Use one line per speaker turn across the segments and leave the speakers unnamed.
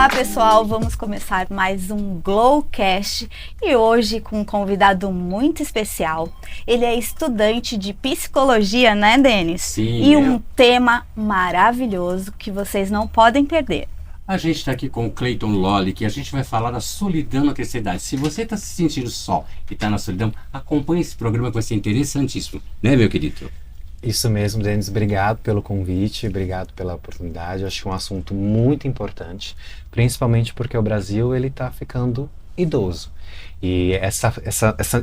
Olá pessoal, vamos começar mais um Glowcast e hoje com um convidado muito especial. Ele é estudante de psicologia, né, Denis?
Sim.
E um tema maravilhoso que vocês não podem perder.
A gente está aqui com o Clayton Lolli, que a gente vai falar da solidão na terceira idade. Se você está se sentindo só e está na solidão, acompanhe esse programa que vai ser interessantíssimo, né, meu querido?
Isso mesmo, Denis. Obrigado pelo convite, obrigado pela oportunidade. Acho que é um assunto muito importante, principalmente porque o Brasil ele está ficando idoso. E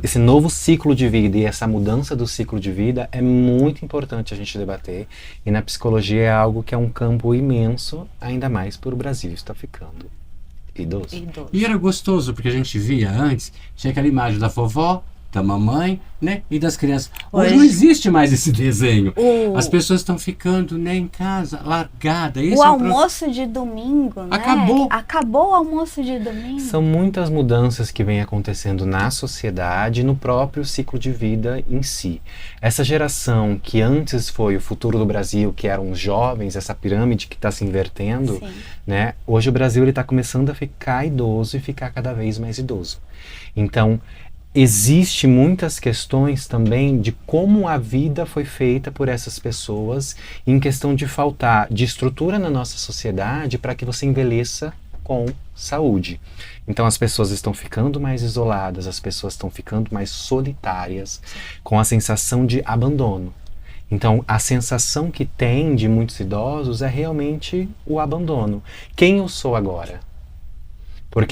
esse novo ciclo de vida e essa mudança do ciclo de vida é muito importante a gente debater. E na psicologia é algo que é um campo imenso, ainda mais por o Brasil estar ficando idoso.
E era gostoso, porque a gente via antes, tinha aquela imagem da vovó, da mamãe, né, e das crianças. Hoje não existe mais esse desenho. As pessoas estão ficando, né, em casa, largada.
O almoço de domingo, né? Acabou o almoço de domingo.
São muitas mudanças que vêm acontecendo na sociedade e no próprio ciclo de vida em si. Essa geração que antes foi o futuro do Brasil, que eram os jovens, essa pirâmide que está se invertendo, né? Hoje o Brasil está começando a ficar idoso e ficar cada vez mais idoso. Então, existe muitas questões também de como a vida foi feita por essas pessoas em questão de faltar de estrutura na nossa sociedade para que você envelheça com saúde. Então as pessoas estão ficando mais isoladas, as pessoas estão ficando mais solitárias, com a sensação de abandono. Então a sensação que tem de muitos idosos é realmente o abandono. Quem eu sou agora?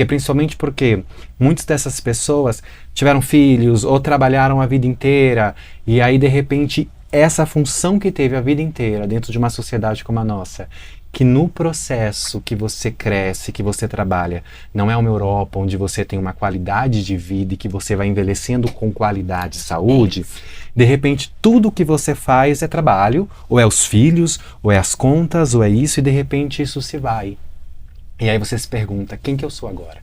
Principalmente porque muitas dessas pessoas tiveram filhos ou trabalharam a vida inteira e aí de repente essa função que teve a vida inteira dentro de uma sociedade como a nossa, que no processo que você cresce, que você trabalha, não é uma Europa onde você tem uma qualidade de vida e que você vai envelhecendo com qualidade e saúde, de repente tudo que você faz é trabalho, ou é os filhos, ou é as contas, ou é isso, e de repente isso se vai. E aí você se pergunta, quem que eu sou agora?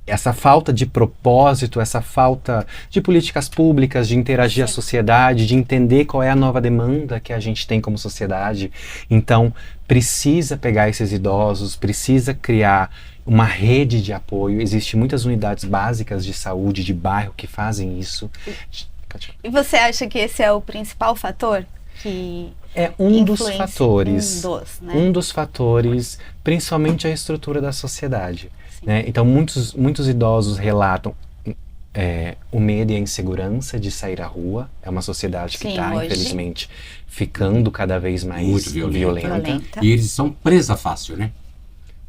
Essa falta de propósito, essa falta de políticas públicas, de interagir a sociedade, de entender qual é a nova demanda que a gente tem como sociedade. Então, precisa pegar esses idosos, precisa criar uma rede de apoio. Existem muitas unidades básicas de saúde, de bairro, que fazem isso.
E você acha que esse é o principal fator?
É um dos fatores, um dos fatores, principalmente a estrutura da sociedade, né? Então muitos idosos relatam o medo e a insegurança de sair à rua. É uma sociedade que está, infelizmente, ficando cada vez mais
muito
violenta.
E eles são presa fácil, né?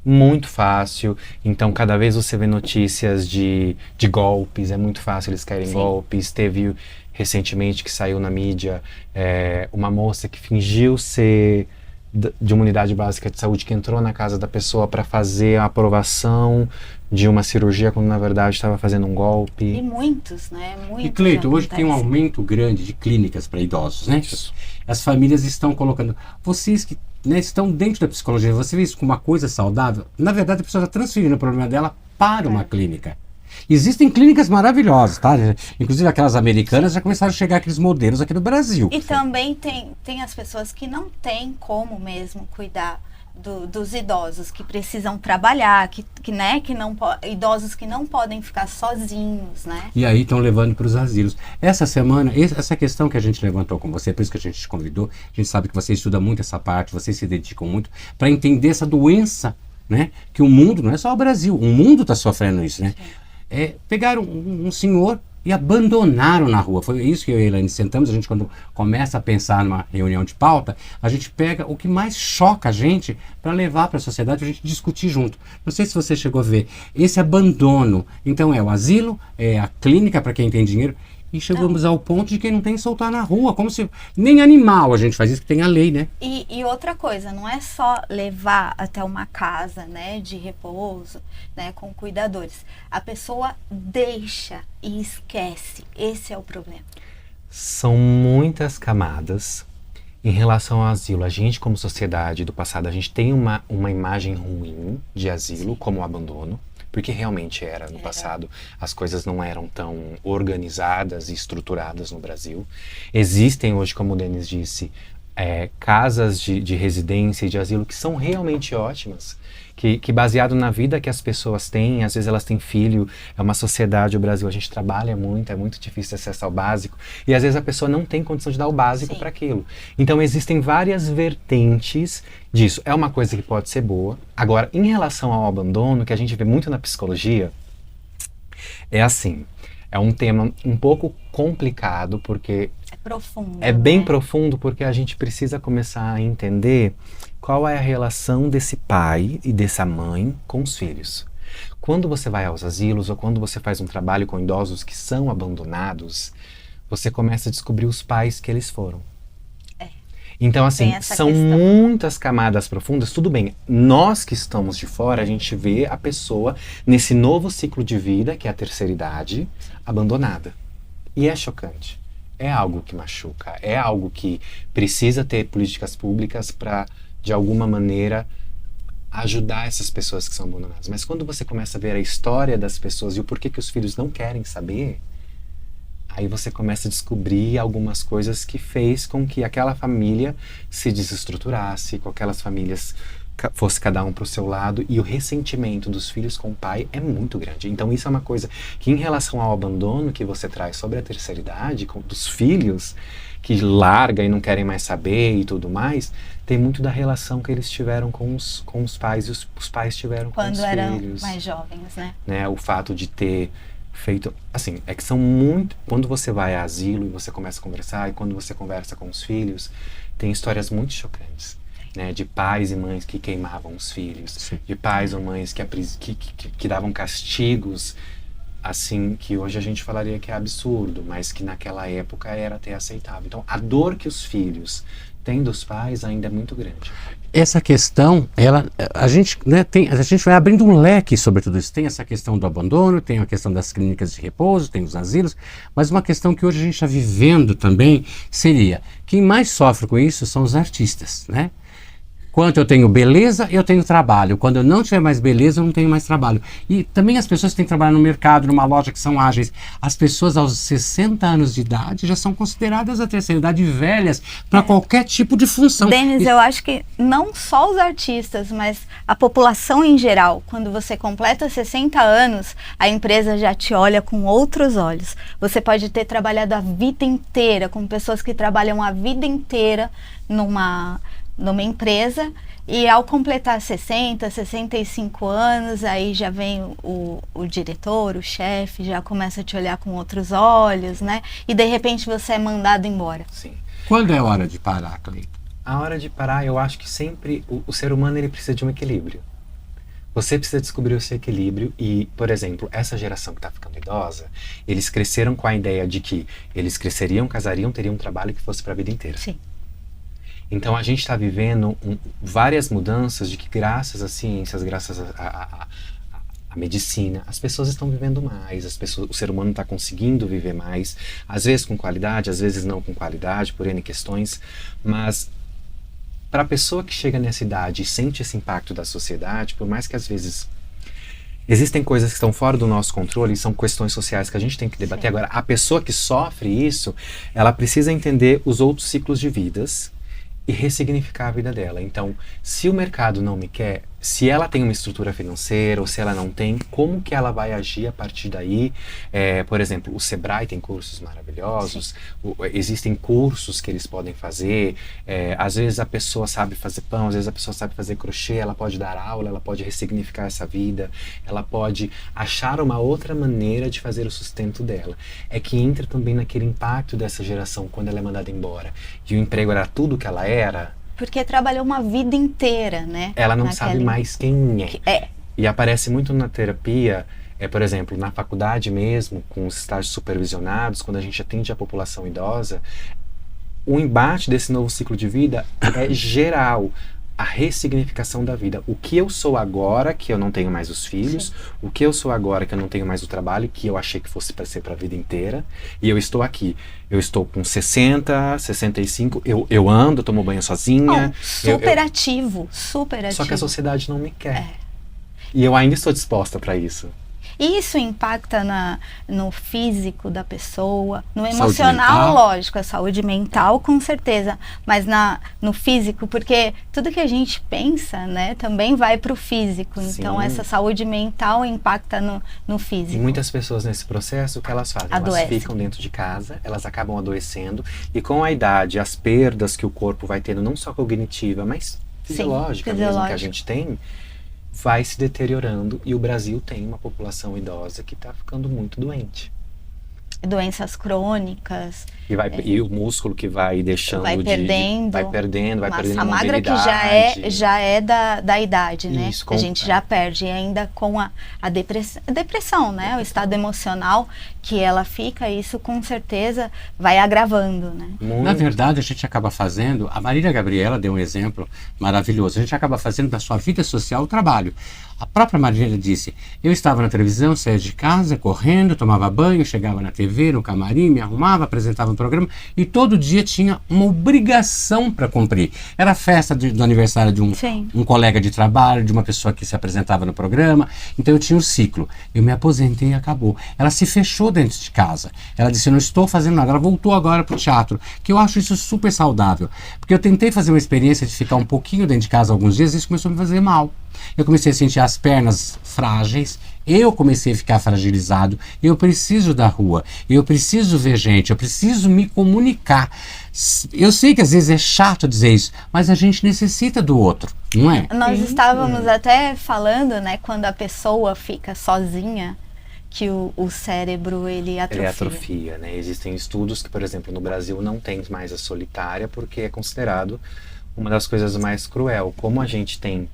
Muito fácil. Então cada vez você vê notícias de golpes, é muito fácil eles caírem em golpes. Teve recentemente que saiu na mídia uma moça que fingiu ser de uma unidade básica de saúde, que entrou na casa da pessoa para fazer a aprovação de uma cirurgia, quando na verdade estava fazendo um golpe.
E muitos, né?
E Cleiton, hoje tem um aumento grande de clínicas para idosos, né? As famílias estão colocando, vocês que estão dentro da psicologia, você vê isso como uma coisa saudável? Na verdade a pessoa está transferindo o problema dela para uma clínica. Existem clínicas maravilhosas, tá? Inclusive aquelas americanas já começaram a chegar aqueles modelos aqui no Brasil.
E também tem as pessoas que não têm como mesmo cuidar dos idosos, que precisam trabalhar, idosos que não podem ficar sozinhos, né?
E aí estão levando para os asilos. Essa semana, essa questão que a gente levantou com você, por isso que a gente te convidou, a gente sabe que você estuda muito essa parte, vocês se dedicam muito para entender essa doença, né? Que o mundo, não é só o Brasil, o mundo está sofrendo isso, né? Pegaram um senhor e abandonaram na rua. Foi isso que eu e a Elaine sentamos. A gente, quando começa a pensar numa reunião de pauta, a gente pega o que mais choca a gente para levar para a sociedade, para a gente discutir junto. Não sei se você chegou a ver esse abandono. Então é o asilo, é a clínica para quem tem dinheiro. E chegamos ao ponto de quem não tem que soltar na rua, como se nem animal a gente faz isso, que tem a lei, né?
E outra coisa, não é só levar até uma casa, né, de repouso, né, com cuidadores. A pessoa deixa e esquece. Esse é o problema.
São muitas camadas em relação ao asilo. A gente, como sociedade do passado, a gente tem uma imagem ruim de asilo, como o abandono. Porque realmente era no passado, as coisas não eram tão organizadas e estruturadas no Brasil. Existem hoje, como o Denis disse, casas de residência e de asilo que são realmente ótimas, que baseado na vida que as pessoas têm, às vezes elas têm filho, é uma sociedade, o Brasil, a gente trabalha muito, é muito difícil acessar o básico, e às vezes a pessoa não tem condição de dar o básico para aquilo. Então existem várias vertentes disso. É uma coisa que pode ser boa. Agora, em relação ao abandono, que a gente vê muito na psicologia, é assim, é um tema um pouco complicado, porque
É profundo.
é bem
né?
profundo, porque a gente precisa começar a entender qual é a relação desse pai e dessa mãe com os filhos. Quando você vai aos asilos ou quando você faz um trabalho com idosos que são abandonados, você começa a descobrir os pais que eles foram. Então, assim,
Tem essa
são
questão.
muitas camadas profundas. Tudo bem, nós que estamos de fora, a gente vê a pessoa nesse novo ciclo de vida, que é a terceira idade, abandonada. E é chocante. É algo que machuca. É algo que precisa ter políticas públicas para, de alguma maneira, ajudar essas pessoas que são abandonadas. Mas quando você começa a ver a história das pessoas e o porquê que os filhos não querem saber, aí você começa a descobrir algumas coisas que fez com que aquela família se desestruturasse, com aquelas famílias fosse cada um para o seu lado, e o ressentimento dos filhos com o pai é muito grande. Então isso é uma coisa que, em relação ao abandono que você traz sobre a terceira idade, dos filhos que larga e não querem mais saber e tudo mais, tem muito da relação que eles tiveram com os pais, e os pais tiveram com os
Quando eram
filhos.
mais jovens,
Né? O fato de ter feito, assim, é que são muito, quando você vai a asilo e você começa a conversar, e quando você conversa com os filhos, tem histórias muito chocantes, né, de pais e mães que queimavam os filhos,
Sim.
de pais ou mães que davam castigos, assim, que hoje a gente falaria que é absurdo, mas que naquela época era até aceitável. Então, a dor que os filhos têm dos pais ainda é muito grande.
Essa questão, a gente vai abrindo um leque sobre tudo isso. Tem essa questão do abandono, tem a questão das clínicas de repouso, tem os asilos, mas uma questão que hoje a gente está vivendo também seria, quem mais sofre com isso são os artistas, né? Quando eu tenho beleza, eu tenho trabalho. Quando eu não tiver mais beleza, eu não tenho mais trabalho. E também as pessoas que têm que trabalhar no mercado, numa loja, que são ágeis. As pessoas aos 60 anos de idade já são consideradas a terceira idade velhas para qualquer tipo de função.
Denis, eu acho que não só os artistas, mas a população em geral, quando você completa 60 anos, a empresa já te olha com outros olhos. Você pode ter trabalhado a vida inteira com pessoas que trabalham a vida inteira numa empresa, e ao completar 60, 65 anos, aí já vem o diretor, o chefe, já começa a te olhar com outros olhos, né? E de repente você é mandado embora.
Sim.
Quando é hora de parar, Cleiton?
A hora de parar, eu acho que sempre o ser humano ele precisa de um equilíbrio. Você precisa descobrir o seu equilíbrio e, por exemplo, essa geração que está ficando idosa, eles cresceram com a ideia de que eles cresceriam, casariam, teriam um trabalho que fosse para a vida inteira.
Sim.
Então a gente está vivendo várias mudanças de que, graças às ciências, graças à medicina, as pessoas estão vivendo mais, o ser humano está conseguindo viver mais, às vezes com qualidade, às vezes não com qualidade, por N questões, mas para a pessoa que chega nessa idade e sente esse impacto da sociedade, por mais que às vezes existem coisas que estão fora do nosso controle, são questões sociais que a gente tem que debater. Agora, a pessoa que sofre isso, ela precisa entender os outros ciclos de vidas e ressignificar a vida dela. Então, se o mercado não me quer, se ela tem uma estrutura financeira ou se ela não tem, como que ela vai agir a partir daí? Por exemplo, o Sebrae tem cursos maravilhosos, existem cursos que eles podem fazer, às vezes a pessoa sabe fazer pão, às vezes a pessoa sabe fazer crochê, ela pode dar aula, ela pode ressignificar essa vida, ela pode achar uma outra maneira de fazer o sustento dela. É que entra também naquele impacto dessa geração quando ela é mandada embora e o emprego era tudo que ela era.
Porque trabalhou uma vida inteira, né?
Ela não sabe mais quem é. E aparece muito na terapia, por exemplo, na faculdade mesmo, com os estágios supervisionados, quando a gente atende a população idosa, o embate desse novo ciclo de vida é geral. A ressignificação da vida. O que eu sou agora, que eu não tenho mais os filhos, sim, o que eu sou agora, que eu não tenho mais o trabalho, que eu achei que fosse para ser para a vida inteira, e eu estou aqui. Eu estou com 60, 65, eu ando, eu tomo banho sozinha.
Super ativo, super ativo.
Só que a sociedade não me quer. E eu ainda estou disposta para isso.
E isso impacta no físico da pessoa, no
Saúde
emocional,
mental.
lógico, a saúde mental, com certeza, mas no físico, porque tudo que a gente pensa, né, também vai para o físico. Então,
Sim.
essa saúde mental impacta no
E
físico.
muitas pessoas nesse processo, o que elas fazem? Elas
Adoecem.
ficam dentro de casa, elas acabam adoecendo, e com a idade, as perdas que o corpo vai tendo, não só cognitiva, mas fisiológica mesmo que a
fisiológica.
gente tem, vai se deteriorando, e o Brasil tem uma população idosa que está ficando muito doente.
Doenças crônicas,
E o músculo que vai deixando
vai perdendo,
vai perdendo a
massa magra que
mobilidade.
já é da idade, né?
Isso,
A gente já perde, e ainda com a depressão, né? O estado emocional que ela fica, isso com certeza vai agravando, né?
Muito.
Na verdade, a gente acaba fazendo, a Marília Gabriela deu um exemplo maravilhoso, a gente acaba fazendo da sua vida social o trabalho. A própria Marília disse, eu estava na televisão, saía de casa, correndo, tomava banho, chegava na TV, no camarim, me arrumava, apresentava um programa, e todo dia tinha uma obrigação para cumprir. Era festa do aniversário de
Sim.
um colega de trabalho, de uma pessoa que se apresentava no programa, então eu tinha um ciclo. Eu me aposentei e acabou. Ela se fechou dentro de casa. Ela disse, eu não estou fazendo nada. Ela voltou agora para o teatro, que eu acho isso super saudável. Porque eu tentei fazer uma experiência de ficar um pouquinho dentro de casa alguns dias, e isso começou a me fazer mal. Eu comecei a sentir as pernas frágeis, eu comecei a ficar fragilizado, eu preciso da rua, eu preciso ver gente, eu preciso me comunicar. Eu sei que às vezes é chato dizer isso, mas a gente necessita do outro, não é?
Nós estávamos até falando, né, quando a pessoa fica sozinha, que o cérebro, ele atrofia.
Ele atrofia, né? Existem estudos que, por exemplo, no Brasil não tem mais a solitária, porque é considerado uma das coisas mais cruel. Como a gente tem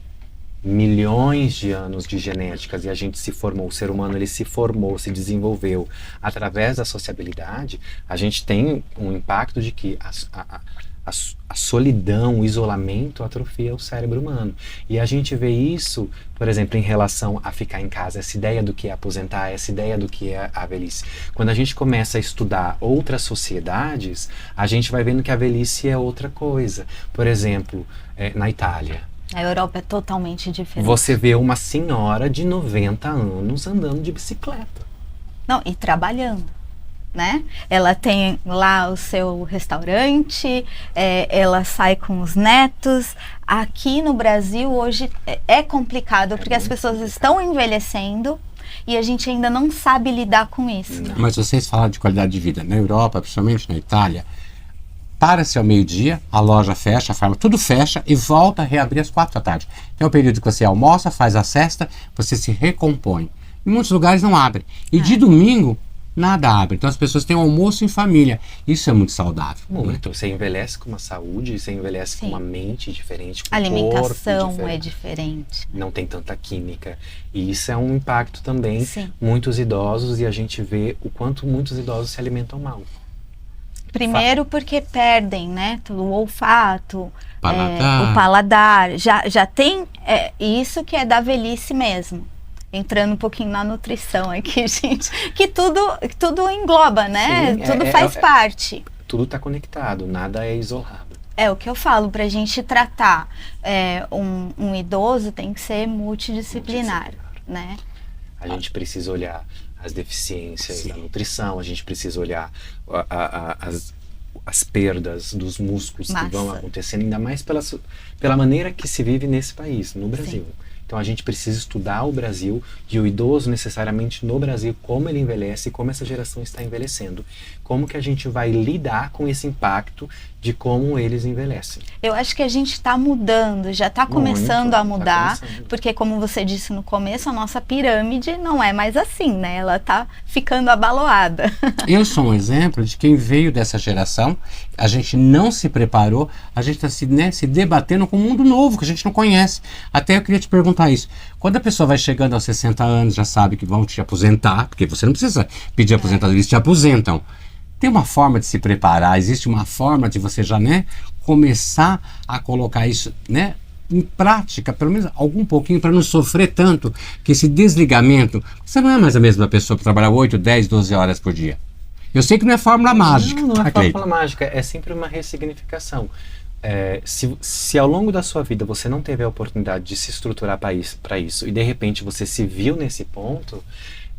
milhões de anos de genéticas e a gente se formou, o ser humano ele se formou, se desenvolveu através da sociabilidade, a gente tem um impacto de que a solidão, o isolamento atrofia o cérebro humano. E a gente vê isso, por exemplo, em relação a ficar em casa, essa ideia do que é aposentar, essa ideia do que é a velhice. Quando a gente começa a estudar outras sociedades, a gente vai vendo que a velhice é outra coisa. Por exemplo, na Itália,
A Europa é totalmente diferente.
você vê uma senhora de 90 anos andando de bicicleta.
Não, e trabalhando, né? Ela tem lá o seu restaurante, ela sai com os netos. Aqui no Brasil hoje é complicado, porque as pessoas estão envelhecendo e a gente ainda não sabe lidar com isso.
Não.
Mas vocês falaram de qualidade de vida. Na Europa, principalmente na Itália, para-se ao meio-dia, a loja fecha, a farma, tudo fecha e volta a reabrir às 4 da tarde. Então é o período que você almoça, faz a cesta, você se recompõe. Em muitos lugares não abre. E de domingo, nada abre. Então as pessoas têm almoço em família. Isso é muito saudável. Né?
Muito. Você envelhece com uma saúde, você envelhece com
Sim.
uma mente diferente, com
A
um
alimentação
corpo
é
diferente.
diferente.
Não tem tanta química. E isso é um impacto também.
Sim.
Muitos idosos, e a gente vê o quanto muitos idosos se alimentam mal.
Primeiro porque perdem, né? O olfato,
Paladar.
o paladar. Já tem isso que é da velhice mesmo. Entrando um pouquinho na nutrição aqui, gente. Que tudo engloba, né?
Sim,
tudo faz parte.
Tudo está conectado, nada é isolado.
É o que eu falo, pra gente tratar um idoso tem que ser multidisciplinar, né?
A gente precisa olhar as deficiências
Sim.
da nutrição, a gente precisa olhar as perdas dos músculos que vão
Massa.
acontecendo, ainda mais pela maneira que se vive nesse país, no Brasil. Então a gente precisa estudar o Brasil e o idoso necessariamente no Brasil, como ele envelhece, como essa geração está envelhecendo, como que a gente vai lidar com esse impacto de como eles envelhecem.
Eu acho que a gente está mudando, já está começando
Muito,
a mudar,
tá começando.
porque como você disse no começo, a nossa pirâmide não é mais assim, né? Ela está ficando abaloada.
Eu sou um exemplo de quem veio dessa geração, a gente não se preparou, a gente está se debatendo com um mundo novo que a gente não conhece. Até eu queria te perguntar isso. Quando a pessoa vai chegando aos 60 anos, já sabe que vão te aposentar, porque você não precisa pedir aposentadoria, eles te aposentam. Tem uma forma de se preparar, existe uma forma de você já, começar a colocar isso, em prática, pelo menos algum pouquinho, para não sofrer tanto que esse desligamento, você não é mais a mesma pessoa para trabalhar 8, 10, 12 horas por dia. Eu sei que não é fórmula mágica.
Não é
Cleide.
fórmula mágica, é sempre uma ressignificação. Se ao longo da sua vida você não teve a oportunidade de se estruturar para isso, e de repente você se viu nesse ponto,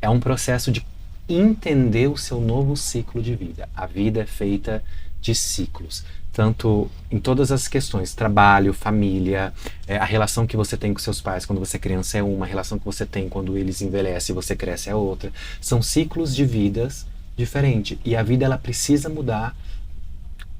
é um processo de entender o seu novo ciclo de vida. A vida é feita de ciclos, tanto em todas as questões, trabalho, família, a relação que você tem com seus pais quando você é criança é uma, a relação que você tem quando eles envelhecem e você cresce é outra. São ciclos de vidas diferentes, e a vida ela precisa mudar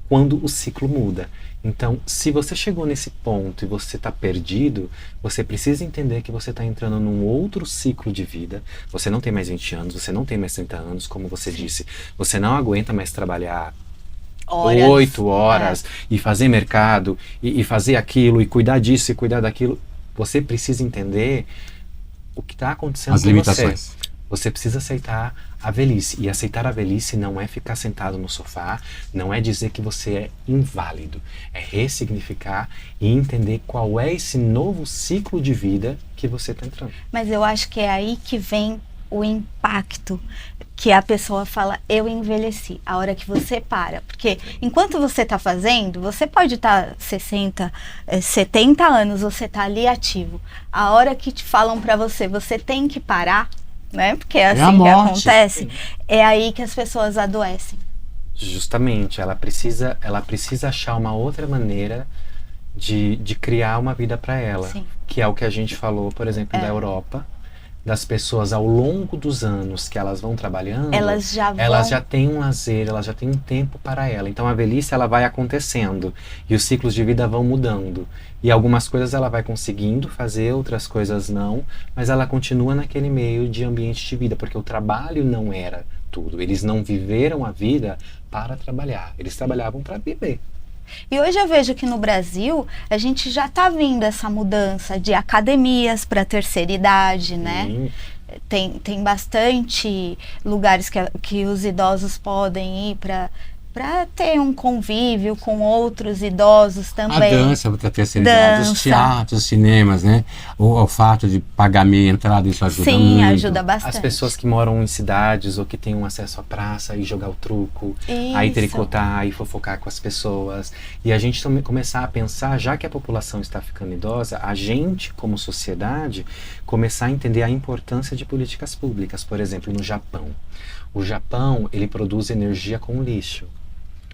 quando o ciclo muda. Então, se você chegou nesse ponto e você está perdido, você precisa entender que você está entrando num outro ciclo de vida. Você não tem mais 20 anos, você não tem mais 30 anos, como você disse. Você não aguenta mais trabalhar 8 horas e fazer mercado e fazer aquilo e cuidar disso e cuidar daquilo. Você precisa entender o que está acontecendo
As
com
limitações.
você. Você precisa aceitar a velhice. E aceitar a velhice não é ficar sentado no sofá, não é dizer que você é inválido. É ressignificar e entender qual é esse novo ciclo de vida que você está entrando.
Mas eu acho que é aí que vem o impacto, que a pessoa fala, eu envelheci, a hora que você para. Porque enquanto você está fazendo, você pode estar 60, 70 anos, você está ali ativo. A hora que te falam para você, você tem que parar, né? Porque é assim
a
que
morte.
acontece, é aí que as pessoas adoecem.
Justamente, ela precisa achar uma outra maneira de criar uma vida para ela.
Sim.
Que é o que a gente falou, por exemplo, da Europa, das pessoas ao longo dos anos que elas vão trabalhando,
Elas
já têm um lazer, elas já têm um tempo para ela. Então a velhice ela vai acontecendo e os ciclos de vida vão mudando. E algumas coisas ela vai conseguindo fazer, outras coisas não, mas ela continua naquele meio de ambiente de vida, porque o trabalho não era tudo. Eles não viveram a vida para trabalhar, eles trabalhavam para viver.
E hoje eu vejo que no Brasil a gente já está vendo essa mudança de academias para terceira idade, né? Tem bastante lugares que os idosos podem ir para ter um convívio com outros idosos também.
A dança para terceira idade, os teatros, os cinemas, né? O fato de pagar meia entrada, isso ajuda muito.
Sim, ajuda bastante.
As pessoas que moram em cidades ou que têm um acesso à praça e jogar o truco, aí tricotar e fofocar com as pessoas. E a gente também começar a pensar, já que a população está ficando idosa, a gente, como sociedade, começar a entender a importância de políticas públicas. Por exemplo, no Japão. O Japão, ele produz energia com lixo.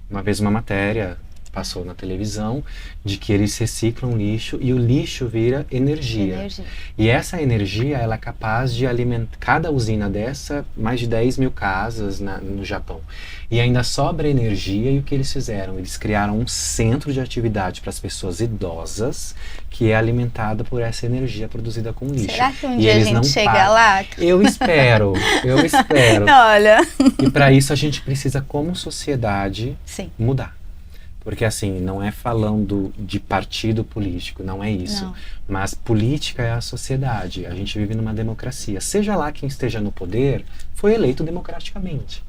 Uma vez uma matéria passou na televisão de que eles reciclam lixo e o lixo vira energia. E essa energia ela é capaz de alimentar, cada usina dessa, mais de 10 mil casas no Japão. E ainda sobra energia, e o que eles fizeram? Eles criaram um centro de atividade para as pessoas idosas que é alimentada por essa energia produzida com lixo.
Será que um dia a gente chega lá?
Eu espero.
Olha.
E para isso a gente precisa, como sociedade,
Sim.
mudar. Porque assim, não é falando de partido político, não é isso.
Não.
Mas política é a sociedade. A gente vive numa democracia. Seja lá quem esteja no poder, foi eleito democraticamente.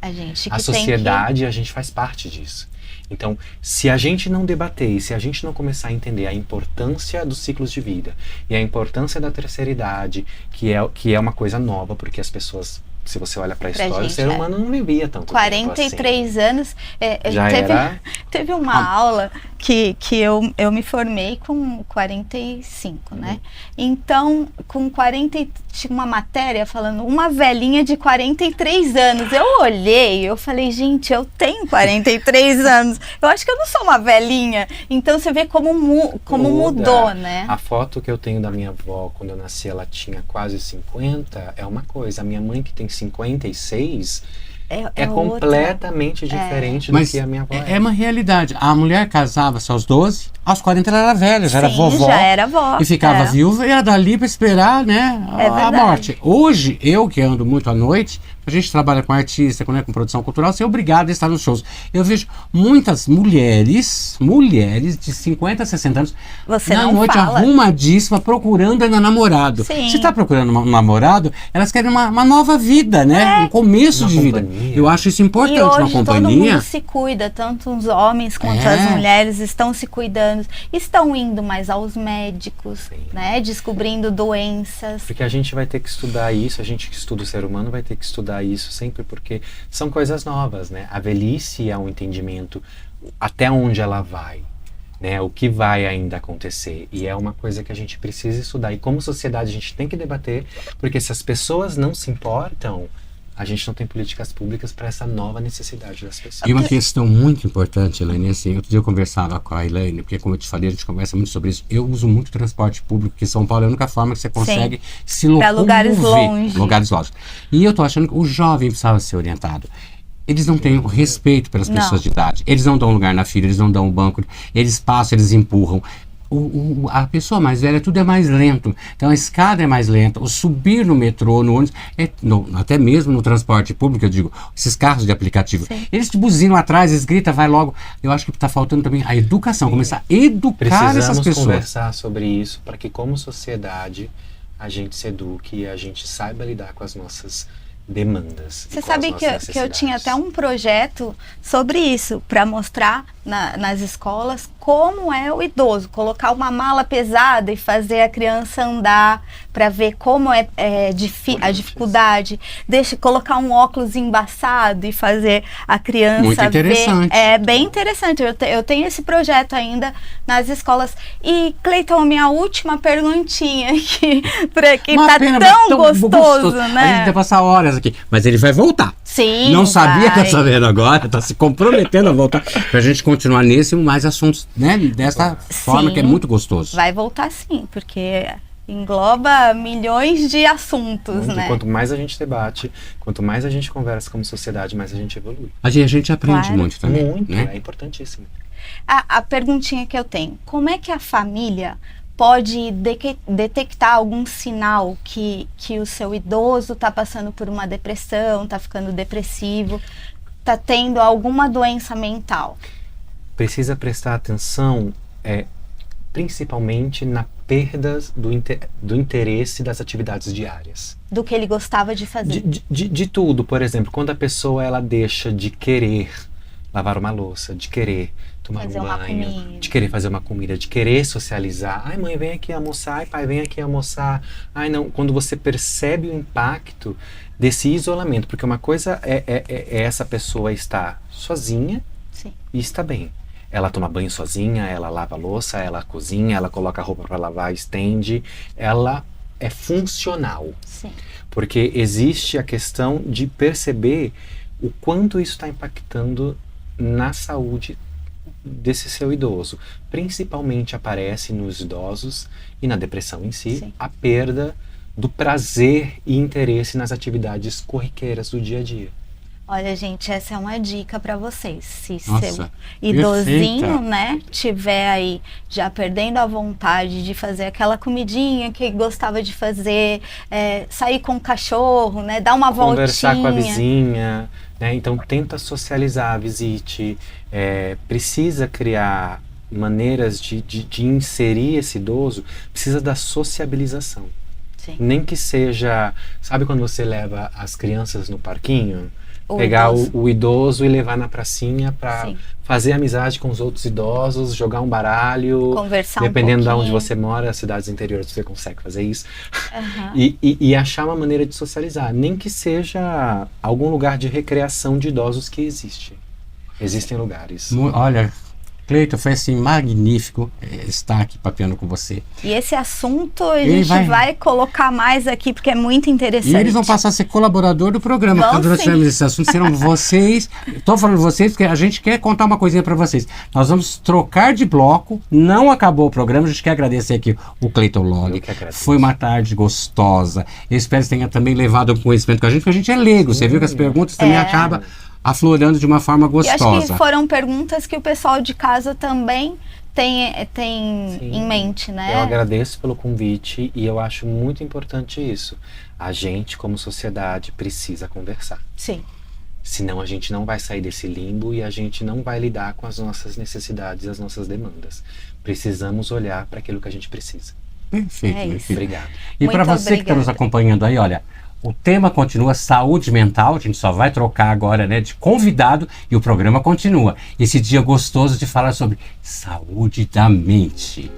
A sociedade, a gente faz parte disso. Então, se a gente não debater e se a gente não começar a entender a importância dos ciclos de vida e a importância da terceira idade, que é uma coisa nova, porque as pessoas... Se você olha para a história, o ser humano não vivia tanto
43
tempo assim.
anos. Teve uma aula que eu me formei com 45, né? Então, com 40, tinha uma matéria falando uma velhinha de 43 anos. Eu olhei, eu falei, gente, eu tenho 43 anos. Eu acho que eu não sou uma velhinha. Então, você vê como mudou, né?
A foto que eu tenho da minha avó, quando eu nasci, ela tinha quase 50, é uma coisa. A minha mãe, que tem 56, é completamente diferente do que a minha avó é.
É uma realidade. A mulher casava-se aos 12, aos 40 ela era velha, já era vovó.
Já era vó.
E ficava viúva e era dali para esperar, né, a morte. Hoje, eu que ando muito à noite, a gente trabalha com artista, com produção cultural, você é obrigado a estar nos shows. Eu vejo muitas mulheres de 50, 60 anos, na noite arrumadíssima, procurando ainda namorado.
Sim.
Se está procurando um namorado, elas querem uma nova vida, né? Um começo de vida. Eu acho isso importante, uma companhia.
Todo mundo se cuida, tanto os homens quanto as mulheres estão se cuidando, estão indo mais aos médicos, né? Descobrindo doenças.
Porque a gente vai ter que estudar isso, a gente que estuda o ser humano vai ter que estudar isso sempre, porque são coisas novas, né? A velhice é um entendimento até onde ela vai. né? O que vai ainda acontecer. E é uma coisa que a gente precisa estudar. E como sociedade a gente tem que debater, porque se as pessoas não se importam, a gente não tem políticas públicas para essa nova necessidade das pessoas.
E uma questão muito importante, Elaine, assim, outro dia eu conversava com a Elaine, porque como eu te falei, a gente conversa muito sobre isso. Eu uso muito transporte público, porque São Paulo é a única forma que você consegue se locomover.
Para lugares longe.
Lugares longe. E eu tô achando que o jovem precisava ser orientado. Eles não têm respeito pelas pessoas de idade. Eles não dão lugar na fila, eles não dão um banco, eles passam, eles empurram. A pessoa mais velha, tudo é mais lento. Então a escada é mais lenta. O subir no metrô, no ônibus, até mesmo no transporte público, eu digo, esses carros de aplicativo, eles te buzinam atrás, eles gritam, vai logo. Eu acho que está faltando também a educação, começar a educar essas pessoas.
Precisamos conversar sobre isso para que, como sociedade, a gente se eduque e a gente saiba lidar com as nossas demandas.
Você sabe que eu tinha até um projeto sobre isso, para mostrar nas escolas como é o idoso, colocar uma mala pesada e fazer a criança andar para ver como é a dificuldade, colocar um óculos embaçado e fazer a criança
muito interessante.
ver. É bem interessante, eu tenho esse projeto ainda nas escolas. E Cleiton, minha última perguntinha aqui, que tá tão gostoso, né?
A gente vai passar horas aqui, mas ele vai voltar.
Sim,
não sabia, tá sabendo agora, tá se comprometendo a voltar pra gente continuar nesse mais assuntos, né, dessa forma que é muito gostoso.
Vai voltar sim, porque engloba milhões de assuntos, né?
Quanto mais a gente debate, quanto mais a gente conversa como sociedade, mais a gente evolui.
A gente aprende muito também.
Muito,
né?
É importantíssimo.
A perguntinha que eu tenho, como é que a família pode detectar algum sinal que o seu idoso está passando por uma depressão, está ficando depressivo, está tendo alguma doença mental?
Precisa prestar atenção, principalmente na perda do interesse das atividades diárias.
Do que ele gostava de fazer.
De tudo. Por exemplo, quando a pessoa ela deixa de querer lavar uma louça, de querer tomar um banho, de querer fazer uma comida, de querer socializar. Ai, mãe, vem aqui almoçar. Ai, pai, vem aqui almoçar. Ai, não. Quando você percebe o impacto desse isolamento, porque uma coisa é essa pessoa estar sozinha e está bem. Ela toma banho sozinha, ela lava a louça, ela cozinha, ela coloca a roupa para lavar, estende. Ela é funcional.
Sim.
Porque existe a questão de perceber o quanto isso está impactando na saúde desse seu idoso. Principalmente aparece nos idosos e na depressão em si, a perda do prazer e interesse nas atividades corriqueiras do dia a dia.
Olha, gente, essa é uma dica para vocês. Se
Nossa,
seu idosinho,
perfeita.
né, tiver aí já perdendo a vontade de fazer aquela comidinha que gostava de fazer, sair com o cachorro, né, dar uma
conversar
voltinha.
com a vizinha, né? Então tenta socializar, visite, precisa criar maneiras de inserir esse idoso, precisa da sociabilização.
Sim.
Nem que seja, sabe quando você leva as crianças no parquinho? Pegar o idoso e levar na pracinha para fazer amizade com os outros idosos, jogar um baralho,
conversar
dependendo de
pouquinho.
onde você mora, cidades interiores você consegue fazer isso.
Uhum.
E achar uma maneira de socializar, nem que seja algum lugar de recreação de idosos que existe. Existem lugares.
Olha, Cleiton, foi assim magnífico estar aqui papeando com você.
E esse assunto a gente vai colocar mais aqui, porque é muito interessante.
E eles vão passar a ser colaborador do programa. Quando nós tivermos esse assunto, serão vocês. Estou falando vocês porque a gente quer contar uma coisinha para vocês. Nós vamos trocar de bloco. Não acabou o programa. A gente quer agradecer aqui o Cleiton Log. Foi uma tarde gostosa. Eu espero que tenha também levado um conhecimento com a gente, porque a gente é leigo. Você viu que as perguntas também acabam aflorando de uma forma gostosa.
E acho que foram perguntas que o pessoal de casa também tem em mente, né?
Eu agradeço pelo convite e eu acho muito importante isso. A gente, como sociedade, precisa conversar.
Sim.
Senão a gente não vai sair desse limbo e a gente não vai lidar com as nossas necessidades, as nossas demandas. Precisamos olhar para aquilo que a gente precisa.
Perfeito, meu filho.
Obrigado.
E para você que está nos acompanhando aí, olha, o tema continua saúde mental, a gente só vai trocar agora, né, de convidado e o programa continua. Esse dia gostoso de falar sobre saúde da mente.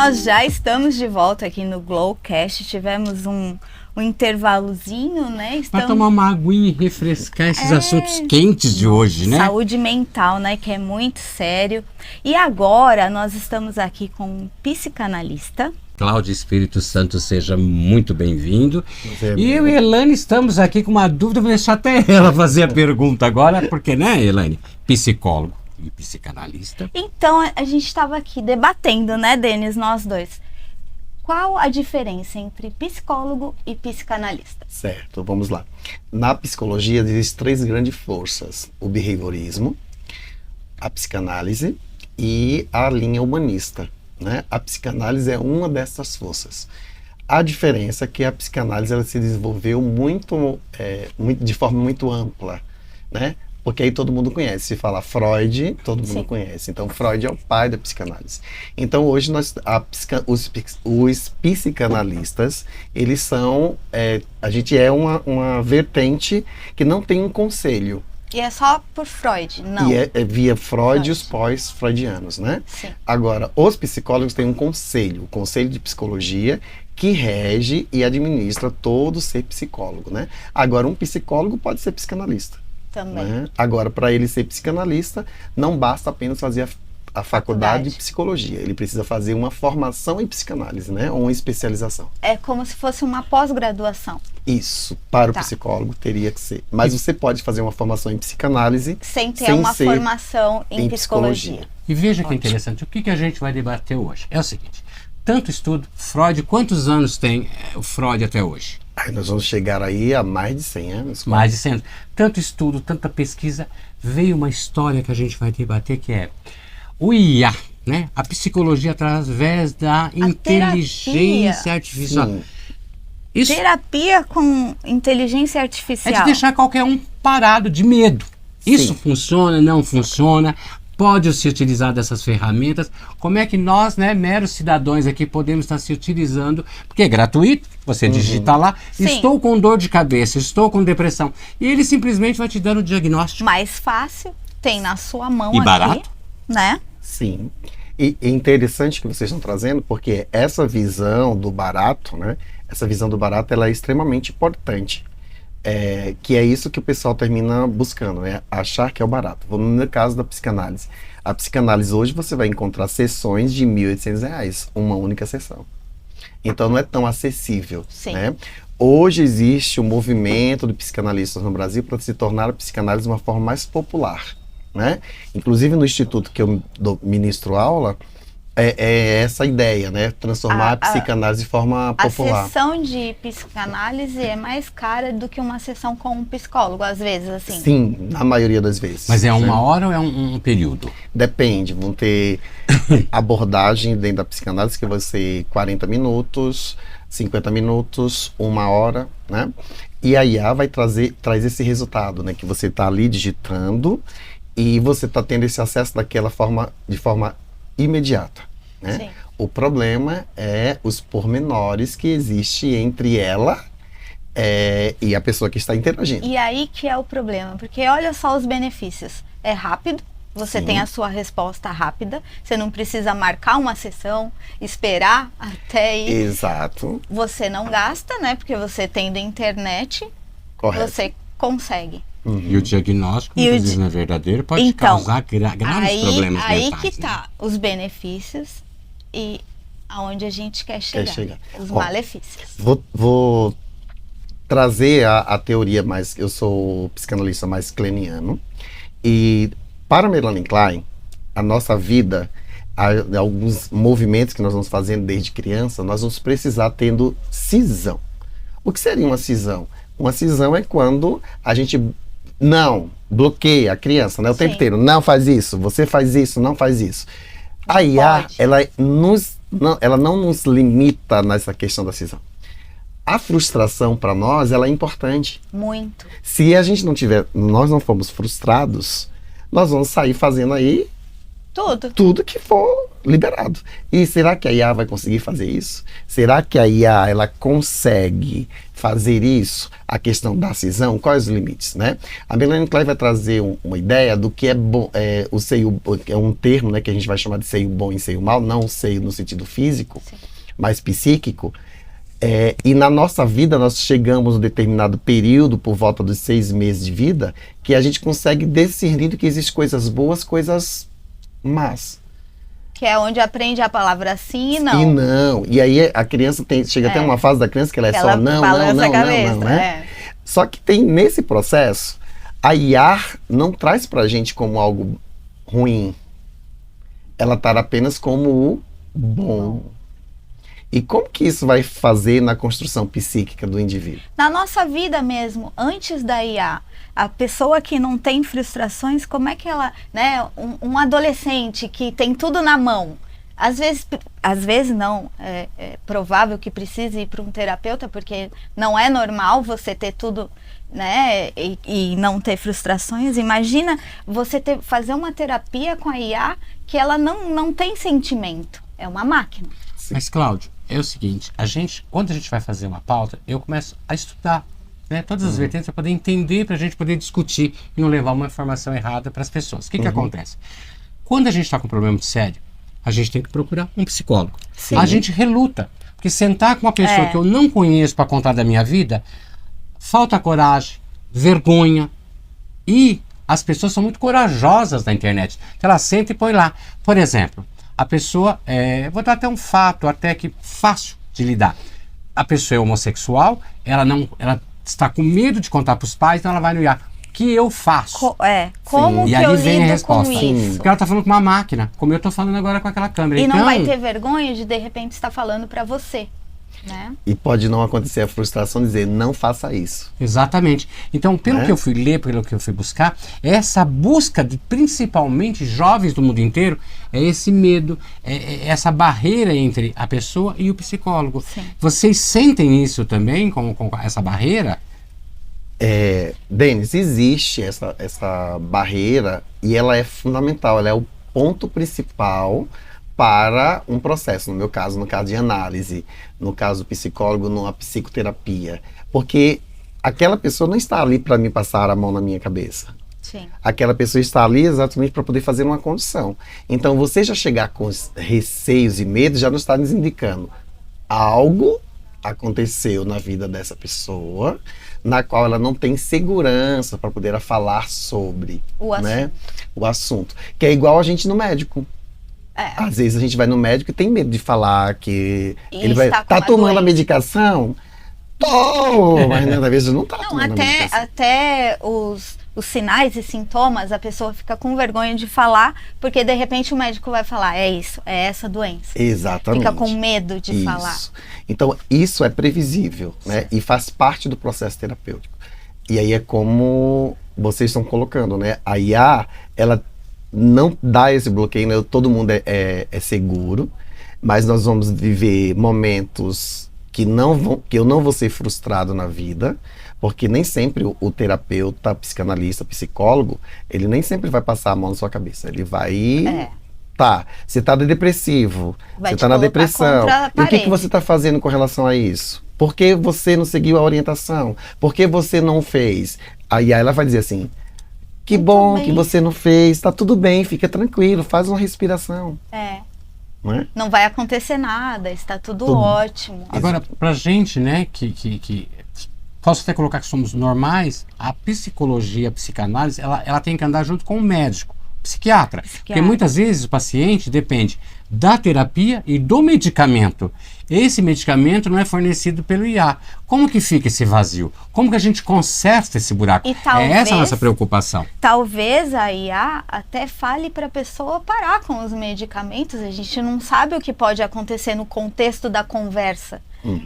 nós já estamos de volta aqui no Glowcast. Tivemos um intervalozinho, né?
Para tomar uma aguinha e refrescar esses assuntos quentes de hoje, né?
Saúde mental, né? Que é muito sério. E agora nós estamos aqui com um psicanalista.
Cláudio Espírito Santo, seja muito bem-vindo. E eu e Elaine estamos aqui com uma dúvida, vou deixar até ela fazer a pergunta agora, porque, né, Elaine? Psicólogo e psicanalista.
Então, a gente estava aqui debatendo, né, Denis, nós dois. Qual a diferença entre psicólogo e psicanalista?
Certo, vamos lá. Na psicologia existem 3 grandes forças: o behaviorismo, a psicanálise e a linha humanista, né? A psicanálise é uma dessas forças. A diferença é que a psicanálise ela se desenvolveu de forma muito ampla, né? Porque aí todo mundo conhece. Se fala Freud, todo mundo
Sim.
conhece. Então, Freud é o pai da psicanálise. Então, hoje, os psicanalistas, eles são... a gente é uma vertente que não tem um conselho.
E é só por Freud, não?
E é via Freud e os
Freud.
pós-freudianos, né?
Sim.
Agora, os psicólogos têm um conselho, o Conselho de Psicologia, que rege e administra todo ser psicólogo, né? Agora, um psicólogo pode ser psicanalista.
Também.
Né? Agora, para ele ser psicanalista, não basta apenas fazer a faculdade de psicologia. Ele precisa fazer uma formação em psicanálise, né? Ou uma especialização.
É como se fosse uma pós-graduação.
Isso, para
Tá.
o psicólogo teria que ser. Mas você pode fazer uma formação em psicanálise
Sem ter
sem
uma
ser
formação em psicologia.
psicologia.
E veja que
Ótimo.
interessante, o que a gente vai debater hoje? É o seguinte, tanto estudo, Freud, quantos anos tem o Freud até hoje?
Aí nós vamos chegar aí a mais de 100 anos.
Mais de 100 anos. Tanto estudo, tanta pesquisa, veio uma história que a gente vai debater que é o IA, né? A psicologia através da inteligência artificial.
Sim.
Isso
Terapia com inteligência
é
artificial.
de deixar qualquer um parado de medo. Isso
Sim.
funciona, não funciona? Pode se utilizar dessas ferramentas? Como é que nós, né, meros cidadãos aqui, podemos estar se utilizando? Porque é gratuito, você digita lá,
Sim.
estou com dor de cabeça, estou com depressão. E ele simplesmente vai te dando o diagnóstico.
Mais fácil, tem na sua mão
E
aqui,
barato.
né?
Sim. E é interessante que vocês estão trazendo, porque essa visão do barato, né? Essa visão do barato, ela é extremamente importante. Que é isso que o pessoal termina buscando, né? Achar que é o barato. No caso da psicanálise. A psicanálise hoje você vai encontrar sessões de R$1.800, uma única sessão. Então não é tão acessível,
Sim.
né? Hoje existe um movimento de psicanalistas no Brasil para se tornar a psicanálise uma forma mais popular, né? Inclusive no instituto que eu ministro aula, é essa ideia, né? Transformar a psicanálise de forma
A
popular.
sessão de psicanálise é mais cara do que uma sessão com um psicólogo, às vezes, assim.
Sim, na maioria das vezes.
Mas é
né?
uma hora ou é um período?
Depende, vão ter abordagem dentro da psicanálise que vai ser 40 minutos, 50 minutos, 1 hora, né? E a IA traz esse resultado, né? Que você está ali digitando e você está tendo esse acesso de forma imediata, né?
Sim.
O problema é os pormenores que existem entre ela e a pessoa que está interagindo.
E aí que é o problema, porque olha só os benefícios. É rápido, você
Sim.
tem a sua resposta rápida, você não precisa marcar uma sessão, esperar até ir.
Exato,
Você não gasta, né? Porque você tem da internet,
correto.
você consegue.
E o diagnóstico,
E o
muitas vezes não é verdadeiro, pode
Então,
causar graves problemas
aí
mentais.
que tá os benefícios e aonde a gente quer chegar. Os
Ó,
malefícios.
Vou trazer a teoria mais... Eu sou psicanalista mais kleiniano. E para Melanie Klein, a nossa vida, alguns movimentos que nós vamos fazendo desde criança, nós vamos precisar tendo cisão. O que seria uma cisão? Uma cisão é quando a gente não bloqueia a criança, né? O tempo
Sim.
inteiro. Não faz isso, você faz isso, não faz isso. A IA,
pode.
ela não nos limita nessa questão da cisão. A frustração para nós, ela é importante.
Muito.
Se a gente não tiver, nós não formos frustrados, nós vamos sair fazendo aí Tudo que for liberado. E será que a IA vai conseguir fazer isso? Será que a IA ela consegue fazer isso? A questão da cisão, quais os limites, né? A Melanie Klein vai trazer uma ideia do que é bom, o seio, é um termo, né, que a gente vai chamar de seio bom e seio mal, não o seio no sentido físico, sim, mas psíquico. E na nossa vida nós chegamos a um determinado período, por volta dos 6 meses de vida, que a gente consegue discernir que existem coisas boas, coisas más.
Que é onde aprende a palavra sim e não.
E não. E aí a criança chega até uma fase da criança que ela é só não, né? Só que tem nesse processo, a IA não traz pra gente como algo ruim. Ela tá apenas como o bom. E como que isso vai fazer na construção psíquica do indivíduo?
Na nossa vida mesmo, antes da IA, a pessoa que não tem frustrações, como é que ela, né, um adolescente que tem tudo na mão, às vezes não, é provável que precise ir para um terapeuta, porque não é normal você ter tudo, né, e não ter frustrações. Imagina você fazer uma terapia com a IA que ela não tem sentimento, é uma máquina.
Mas, Cláudio, é o seguinte, quando a gente vai fazer uma pauta, eu começo a estudar, né, todas as vertentes para poder entender, para a gente poder discutir e não levar uma informação errada para as pessoas. O que acontece? Quando a gente está com um problema muito sério, a gente tem que procurar um psicólogo. Sim. A gente reluta, porque sentar com uma pessoa que eu não conheço para contar da minha vida, falta coragem, vergonha, e as pessoas são muito corajosas na internet. Então ela senta e põe lá. Por exemplo, a pessoa, vou dar até um fato até que fácil de lidar. A pessoa é homossexual, ela está com medo de contar para os pais, então ela vai no IA. O que eu faço?
Como que eu lido com isso?
Porque ela está falando com uma máquina, como eu estou falando agora com aquela câmera.
E então, não vai ter vergonha de repente estar falando para você. Né?
E pode não acontecer a frustração de dizer, não faça isso.
Exatamente. Então, pelo que eu fui ler, pelo que eu fui buscar, essa busca de principalmente jovens do mundo inteiro, é esse medo, essa barreira entre a pessoa e o psicólogo. Sim. Vocês sentem isso também, com essa barreira?
Denis, existe essa barreira e ela é fundamental, ela é o ponto principal para um processo, no caso de análise, no caso do psicólogo, numa psicoterapia. Porque aquela pessoa não está ali para me passar a mão na minha cabeça.
Sim.
Aquela pessoa está ali exatamente para poder fazer uma condição. Então, você já chegar com os receios e medos, já não está nos indicando. Algo aconteceu na vida dessa pessoa, na qual ela não tem segurança para poder falar sobre o assunto. Que é igual a gente no médico. Às vezes a gente vai no médico e tem medo de falar que ele vai tá tomando a medicação. Mas às vezes não está tomando a medicação.
Até os sinais e sintomas, a pessoa fica com vergonha de falar, porque de repente o médico vai falar, é essa doença.
Exatamente.
Fica com medo de falar.
Então isso é previsível, né? E faz parte do processo terapêutico. E aí é como vocês estão colocando, né? A IA, ela não dá esse bloqueio, né? Todo mundo é seguro, mas nós vamos viver momentos que eu não vou ser frustrado na vida, porque nem sempre o terapeuta, psicanalista, psicólogo, ele nem sempre vai passar a mão na sua cabeça. Ele vai... você está depressivo, você está na depressão. E o que você está fazendo com relação a isso? Por que você não seguiu a orientação? Por que você não fez? Aí ela vai dizer assim, que muito bom bem. Que você não fez, tá tudo bem, fica tranquilo, faz uma respiração.
Não vai acontecer nada, está tudo ótimo.
Agora, pra gente, né, que posso até colocar que somos normais, a psicologia, a psicanálise, ela tem que andar junto com o médico, psiquiatra. Porque muitas vezes o paciente depende da terapia e do medicamento. Esse medicamento não é fornecido pelo IA. Como que fica esse vazio? Como que a gente conserta esse buraco? É essa a nossa preocupação.
Talvez a IA até fale para a pessoa parar com os medicamentos. A gente não sabe o que pode acontecer no contexto da conversa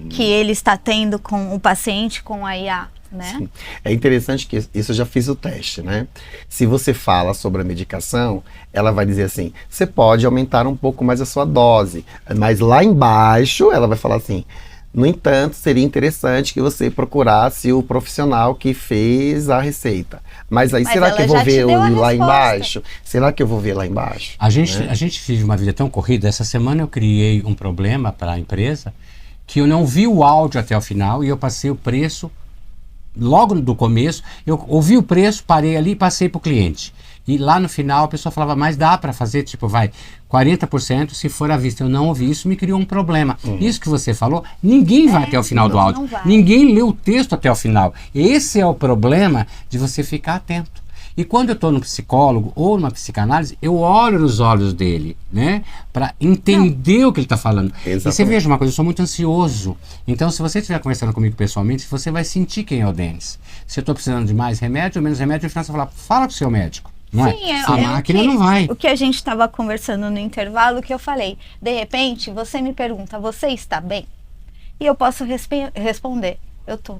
que ele está tendo com o paciente, com a IA. Né?
Sim. É interessante que isso eu já fiz o teste, né? Se você fala sobre a medicação, ela vai dizer assim, você pode aumentar um pouco mais a sua dose, mas lá embaixo ela vai falar assim, No entanto, seria interessante que você procurasse o profissional que fez a receita. Mas aí,
Mas
será
ela
que eu vou
já te
ver
deu a
lá
resposta.
embaixo? Será que eu vou ver lá embaixo?
A gente vive uma vida tão corrida. Essa semana eu criei um problema para a empresa que eu não vi o áudio até o final e eu passei o preço logo do começo. Eu ouvi o preço, parei ali e passei para o cliente. E lá no final a pessoa falava, mas dá para fazer, tipo, vai, 40% se for à vista. Eu não ouvi, isso me criou um problema. Isso que você falou, ninguém vai até o final do áudio.
não vai.
Ninguém lê o texto até o final. Esse é o problema de você ficar atento. E quando eu estou no psicólogo ou numa psicanálise, eu olho nos olhos dele, né? Para entender o que ele está falando.
Exatamente.
E você veja uma coisa, eu sou muito ansioso. Então, se você estiver conversando comigo pessoalmente, você vai sentir quem é o Denis. Se eu estou precisando de mais remédio ou menos remédio, no final você vai falar, fala pro seu médico. Não
Sim,
é? A máquina não vai.
O que a gente estava conversando no intervalo, que eu falei, de repente, você me pergunta, você está bem? E eu posso responder, eu tô.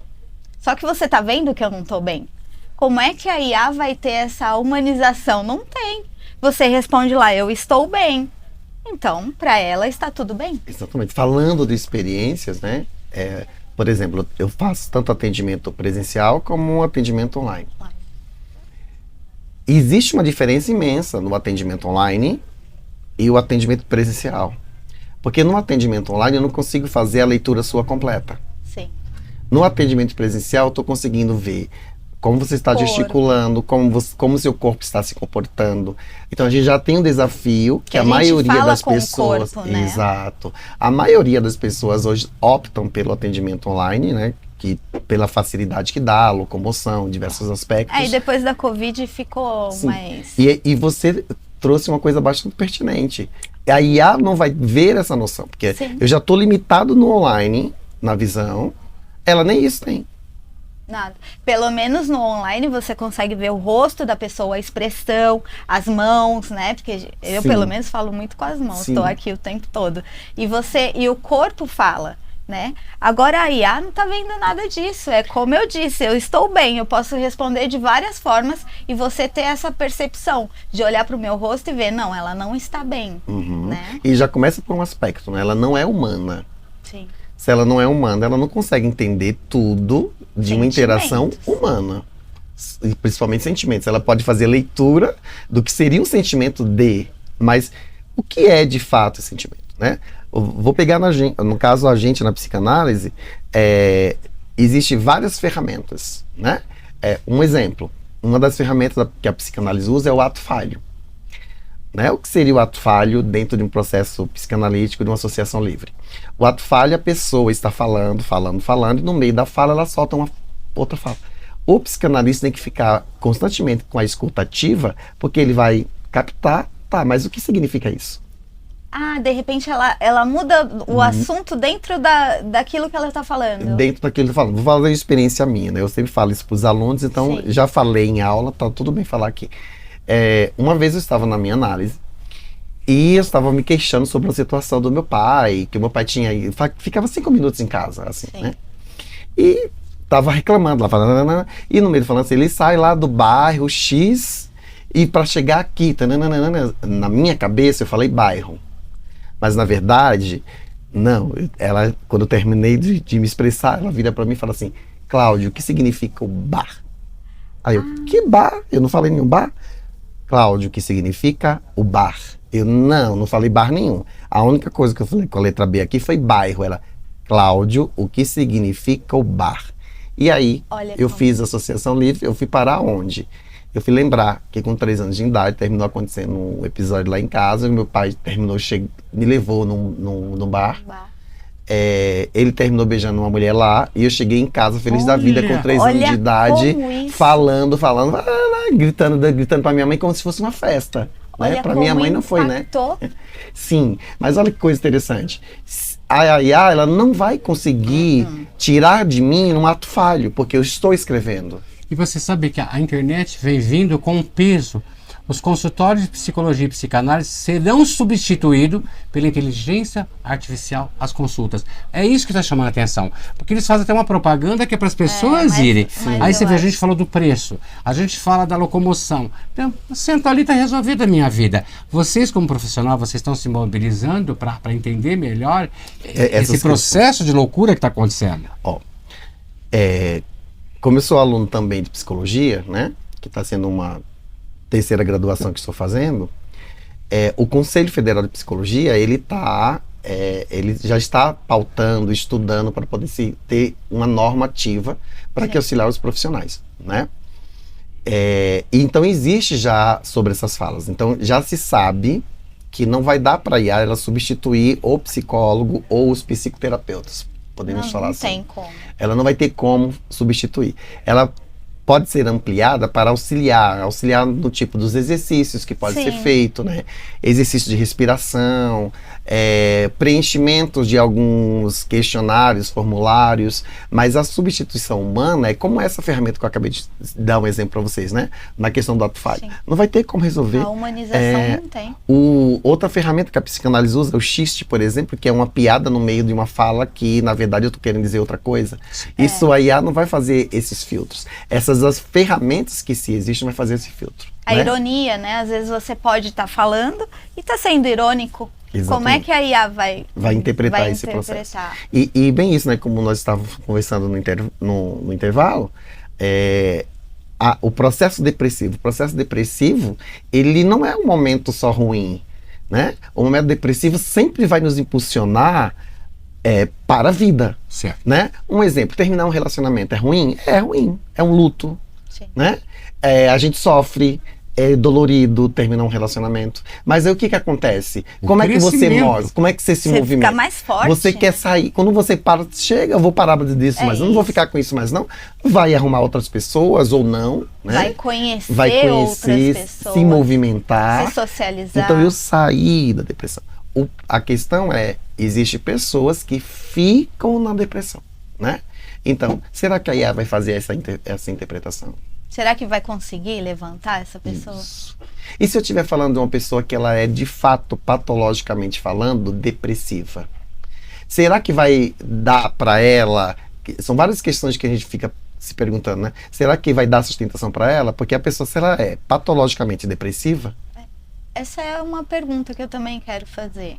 Só que você tá vendo que eu não tô bem. Como é que a IA vai ter essa humanização? Não tem. Você responde lá, eu estou bem. Então, para ela está tudo bem.
Exatamente. Falando de experiências, né? Por exemplo, eu faço tanto atendimento presencial como um atendimento online. Existe uma diferença imensa no atendimento online e o atendimento presencial. Porque no atendimento online eu não consigo fazer a leitura sua completa.
Sim.
No atendimento presencial eu estou conseguindo ver como você está gesticulando, como seu corpo está se comportando. Então a gente já tem um desafio que a maioria das pessoas...
Corpo, né?
Exato. A maioria das pessoas hoje optam pelo atendimento online, né? Que, pela facilidade que dá, locomoção, diversos aspectos.
E depois da Covid ficou
Sim.
mais...
E você trouxe uma coisa bastante pertinente. A IA não vai ver essa noção, porque
Sim.
eu já estou limitado no online, na visão, ela nem isso tem.
Nada. Pelo menos no online você consegue ver o rosto da pessoa, a expressão, as mãos, né? Porque eu
Sim.
pelo menos falo muito com as mãos,
Sim.
estou aqui o tempo todo. E o corpo fala, né? Agora a IA não tá vendo nada disso. É como eu disse, eu estou bem, eu posso responder de várias formas e você ter essa percepção de olhar para o meu rosto e ver, não, ela não está bem, né?
E já começa por um aspecto, né? Ela não é humana.
Sim.
Se ela não é humana, ela não consegue entender tudo de uma interação humana. E principalmente sentimentos. Ela pode fazer leitura do que seria um sentimento mas o que é de fato esse sentimento, né? Eu vou pegar no caso a gente na psicanálise, existe várias ferramentas, né? Um exemplo, uma das ferramentas que a psicanálise usa é o ato falho. Né? O que seria o ato falho dentro de um processo psicanalítico de uma associação livre? O ato falho, a pessoa está falando, e no meio da fala ela solta uma outra fala. O psicanalista tem que ficar constantemente com a escuta ativa, porque ele vai captar, tá, mas o que significa isso?
De repente ela muda o assunto dentro daquilo que ela está falando.
Dentro daquilo que eu falo. Vou falar da experiência minha, né? Eu sempre falo isso para os alunos, então
Sim.
já falei em aula, tá tudo bem falar aqui. Uma vez eu estava na minha análise e eu estava me queixando sobre a situação do meu pai, que o meu pai ficava 5 minutos em casa, assim,
Sim.
né? E estava reclamando lá, falando, e no meio falando assim, ele sai lá do bairro X e para chegar aqui, na minha cabeça eu falei bairro, mas na verdade, não, quando eu terminei de me expressar, ela vira para mim e fala assim, Cláudio, o que significa o bar? Aí eu, que bar? Eu não falei nenhum bar. Cláudio, que significa o bar. Eu não falei bar nenhum. A única coisa que eu falei com a letra B aqui foi bairro. Ela, Cláudio, o que significa o bar? E aí, eu fiz a associação livre, eu fui parar onde? Eu fui lembrar que com 3 anos de idade terminou acontecendo um episódio lá em casa, meu pai me levou num bar. Ele terminou beijando uma mulher lá e eu cheguei em casa feliz da vida com 3 anos de idade, falando, gritando pra minha mãe como se fosse uma festa. Né? Pra minha mãe não foi, né? Sim, mas olha que coisa interessante. A IA, ela não vai conseguir tirar de mim um ato falho, porque eu estou escrevendo.
E você sabe que a internet vem vindo com um peso os consultórios de psicologia e psicanálise serão substituídos pela inteligência artificial, as consultas. É isso que está chamando a atenção. Porque eles fazem até uma propaganda que é para as pessoas irem. Aí você vê, a gente falou do preço, a gente fala da locomoção. Então, sento ali, está resolvida a minha vida. Vocês, como profissional, vocês estão se mobilizando para entender melhor esse processo de loucura que está acontecendo.
Ó, como eu sou aluno também de psicologia, né, que está sendo uma terceira graduação que estou fazendo, o Conselho Federal de Psicologia, ele já está pautando, estudando para poder ter uma normativa para que auxiliar os profissionais, né? Então existe já sobre essas falas. Então já se sabe que não vai dar para a IA ela substituir o psicólogo ou os psicoterapeutas. Podemos falar assim.
Não tem como.
Ela não vai ter como substituir. Ela pode ser ampliada para auxiliar no tipo dos exercícios que pode ser feito, né? Exercício de respiração, preenchimento de alguns questionários, formulários, mas a substituição humana é como essa ferramenta que eu acabei de dar um exemplo para vocês, né? Na questão do ato falho. Não vai ter como resolver.
A humanização não tem.
Outra ferramenta que a psicanálise usa, o xiste, por exemplo, que é uma piada no meio de uma fala que, na verdade, eu tô querendo dizer outra coisa. Isso a IA não vai fazer esses filtros. As ferramentas que se existem vai fazer esse filtro.
A ironia, né? Às vezes você pode estar falando e está sendo irônico.
Exatamente.
Como é que a IA vai
interpretar esse processo? E bem isso, né? Como nós estávamos conversando no intervalo, o processo depressivo, ele não é um momento só ruim, né? O momento depressivo sempre vai nos impulsionar para a vida,
certo,
né? Um exemplo, terminar um relacionamento é ruim? É ruim, é um luto, né? A gente sofre, é dolorido terminar um relacionamento, mas aí o que acontece? Como é que você move? Como é que você se movimenta?
Fica mais forte.
Você quer sair, quando você chega, eu vou parar disso, mas eu não vou ficar com isso mais não. Vai arrumar outras pessoas ou não, né?
Vai conhecer outras pessoas,
se movimentar,
se socializar.
Então eu saí da depressão. A questão existe pessoas que ficam na depressão, né? Então, será que a IA vai fazer essa interpretação?
Será que vai conseguir levantar essa pessoa?
Isso. E se eu estiver falando de uma pessoa que ela é, de fato, patologicamente falando, depressiva? Será que vai dar para ela... São várias questões que a gente fica se perguntando, né? Será que vai dar sustentação para ela? Porque a pessoa, se ela é patologicamente depressiva...
Essa é uma pergunta que eu também quero fazer.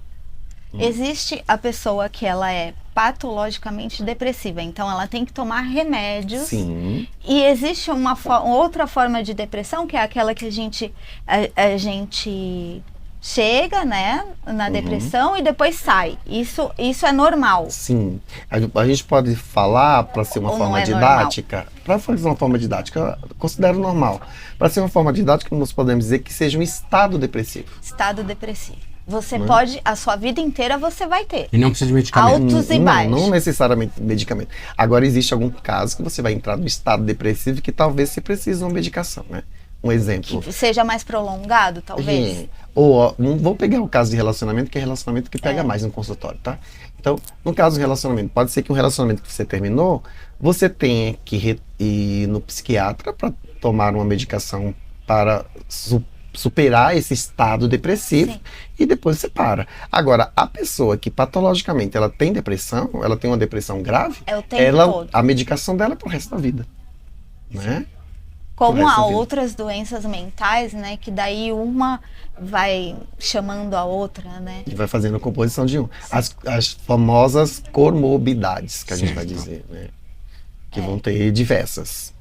Existe a pessoa que ela é patologicamente depressiva, então ela tem que tomar remédios.
Sim.
E existe uma outra forma de depressão, que é aquela que a gente chega, né, na depressão e depois sai. Isso é normal.
Sim. A gente pode falar, para ser uma forma didática, para fazer uma forma didática, eu considero normal. Para ser uma forma didática, nós podemos dizer que seja um estado depressivo.
Estado depressivo. Você pode, a sua vida inteira você vai ter.
E não precisa de medicamento.
Altos e baixos.
Não necessariamente medicamento. Agora, existe algum caso que você vai entrar no estado depressivo que talvez você precise de uma medicação, né? Um exemplo.
Que seja mais prolongado, talvez.
Vou pegar o caso de relacionamento, que é relacionamento que pega mais no consultório, tá? Então, no caso do relacionamento, pode ser que um relacionamento que você terminou, você tenha que ir no psiquiatra para tomar uma medicação para superar esse estado depressivo. E depois você para. Agora, a pessoa que patologicamente ela tem depressão, ela tem uma depressão grave, a medicação dela é pro resto da vida, né?
Como há outras doenças mentais, né? Que daí uma vai chamando a outra, né?
E vai fazendo a composição de um. As famosas comorbidades, que a gente vai dizer, né? Que vão ter diversas.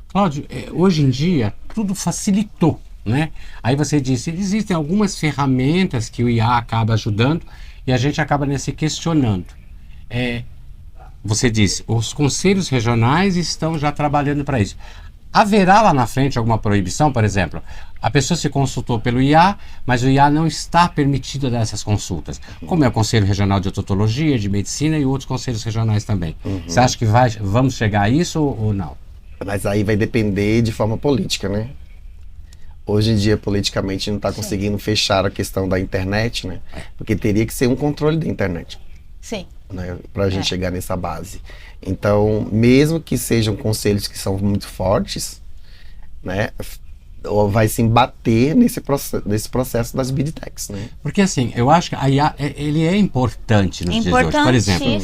Cláudio, hoje em dia, tudo facilitou, né? Aí você disse, existem algumas ferramentas que o IA acaba ajudando e a gente acaba se questionando. Você disse, os conselhos regionais estão já trabalhando para isso. Haverá lá na frente alguma proibição, por exemplo? A pessoa se consultou pelo IA, mas o IA não está permitido a dar essas consultas. Como é o Conselho Regional de Odontologia, de Medicina e outros conselhos regionais também. Você acha que vamos chegar a isso ou não?
Mas aí vai depender de forma política, né? Hoje em dia, politicamente, não está conseguindo fechar a questão da internet, né? Porque teria que ser um controle da internet.
Sim.
Né? Para a gente chegar nessa base. Então, mesmo que sejam conselhos que são muito fortes, né? vai se embater nesse processo das big techs, né?
Porque assim, eu acho que a IA, ele é importante nos dias de hoje. Por exemplo,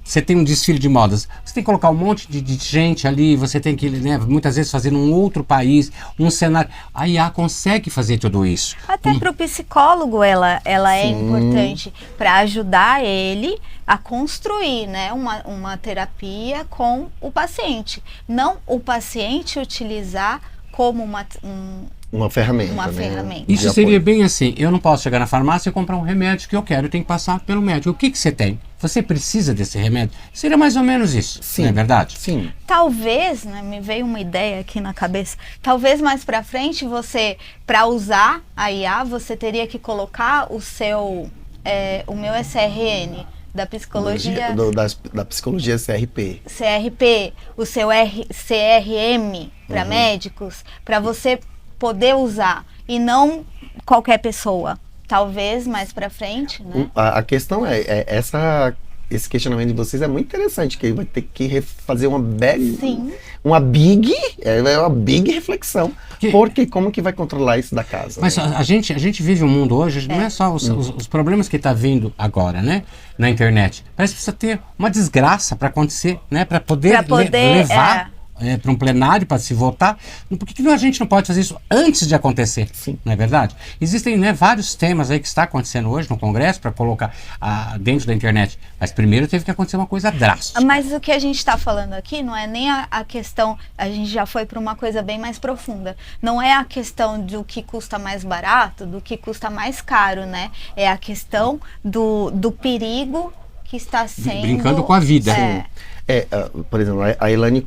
você tem um desfile de modas, você tem que colocar um monte de gente ali, você tem que, né, muitas vezes fazer num outro país, um cenário. A IA consegue fazer tudo isso.
Até para o psicólogo ela é importante para ajudar ele a construir, né, uma terapia com o paciente. Não o paciente utilizar como
uma ferramenta.
Uma
né?
ferramenta.
Isso seria bem assim, eu não posso chegar na farmácia e comprar um remédio que eu quero, eu tenho que passar pelo médico. O que você tem? Você precisa desse remédio? Seria mais ou menos isso,
Sim.
não é verdade?
Sim.
Talvez, né, me veio uma ideia aqui na cabeça, talvez mais para frente você, para usar a IA, você teria que colocar o meu SRN, da psicologia...
Da psicologia
CRP, o seu CRM para médicos, para você poder usar, e não qualquer pessoa. Talvez mais para frente, né?
A questão esse questionamento de vocês é muito interessante, que ele vai ter que fazer uma big reflexão. Porque como que vai controlar isso da casa?
Mas
né?
a gente vive um mundo hoje, não é só os problemas que está vindo agora, né, na internet. Parece que precisa ter uma desgraça para acontecer, né, para poder levar para um plenário, para se votar. Por que a gente não pode fazer isso antes de acontecer?
Sim.
Não é verdade? Existem, né, vários temas aí que está acontecendo hoje no Congresso para colocar dentro da internet. Mas primeiro teve que acontecer uma coisa drástica.
Mas o que a gente está falando aqui não é nem a questão, a gente já foi para uma coisa bem mais profunda. Não é a questão do que custa mais barato, do que custa mais caro, né? É a questão do perigo que está sendo...
Brincando com a vida.
Por exemplo, a Elaine